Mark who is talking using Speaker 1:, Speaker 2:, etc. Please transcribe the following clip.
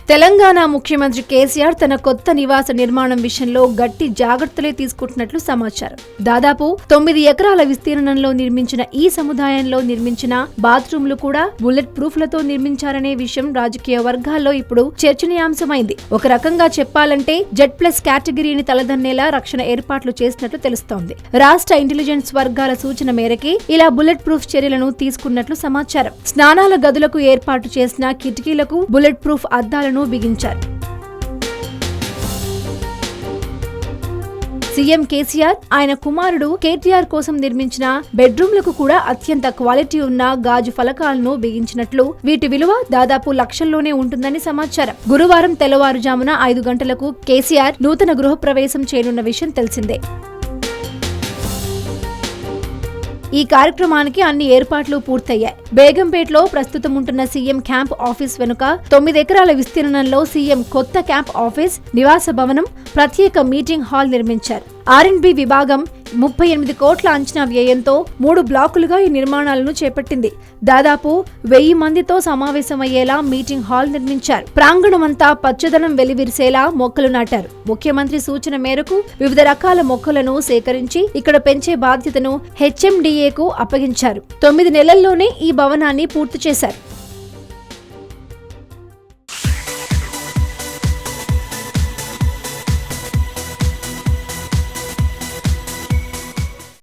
Speaker 1: తెలంగాణ ముఖ్యమంత్రి కేసీఆర్ తన కొత్త నివాస నిర్మాణం విషయంలో గట్టి జాగ్రత్తలే తీసుకుంటున్నట్లు సమాచారం. దాదాపు 9 ఎకరాల విస్తీర్ణంలో నిర్మించిన ఈ సముదాయంలో నిర్మించిన బాత్రూంలు కూడా బుల్లెట్ ప్రూఫ్లతో నిర్మించారనే విషయం రాజకీయ వర్గాల్లో ఇప్పుడు చర్చనీయాంశమైంది. ఒక రకంగా చెప్పాలంటే Z+ కేటగిరీని తలదన్నేలా రక్షణ ఏర్పాట్లు చేసినట్లు తెలుస్తోంది. రాష్ట్ర ఇంటెలిజెన్స్ వర్గాల సూచన మేరకే ఇలా బుల్లెట్ ప్రూఫ్ చర్యలను తీసుకున్నట్లు సమాచారం. స్నానాల గదులకు ఏర్పాటు చేసిన కిటికీలకు బుల్లెట్ ప్రూఫ్ అద్దాలను బిగించారు. సీఎం కేసీఆర్, ఆయన కుమారుడు కేటీఆర్ కోసం నిర్మించిన బెడ్రూమ్లకు కూడా అత్యంత క్వాలిటీ ఉన్న గాజు ఫలకాలను బిగించినట్లు, వీటి విలువ దాదాపు లక్షల్లోనే ఉంటుందని సమాచారం. గురువారం తెల్లవారుజామున 5 గంటలకు కేసీఆర్ నూతన గృహప్రవేశం చేయనున్న విషయం తెలిసిందే. ఈ కార్యక్రమానికి అన్ని ఏర్పాట్లు పూర్తయ్యాయి. బేగంపేటలో ప్రస్తుతం ఉంటున్న సీఎం క్యాంప్ ఆఫీస్ వెనుక 9 ఎకరాల విస్తీర్ణంలో సీఎం కొత్త క్యాంప్ ఆఫీస్, నివాస భవనం, ప్రత్యేక మీటింగ్ హాల్ నిర్మించారు. R&B విభాగం 38 కోట్ల అంచనా వ్యయంతో 3 బ్లాకులుగా ఈ నిర్మాణాలను చేపట్టింది. దాదాపు 1000 మందితో సమావేశమయ్యేలా మీటింగ్ హాల్ నిర్మించారు. ప్రాంగణమంతా పచ్చదనం వెలివిరిసేలా మొక్కలు నాటారు. ముఖ్యమంత్రి సూచన మేరకు వివిధ రకాల మొక్కలను సేకరించి ఇక్కడ పెంచే బాధ్యతను HMDAకు అప్పగించారు. 9 నెలల్లోనే ఈ భవనాన్ని పూర్తి చేశారు.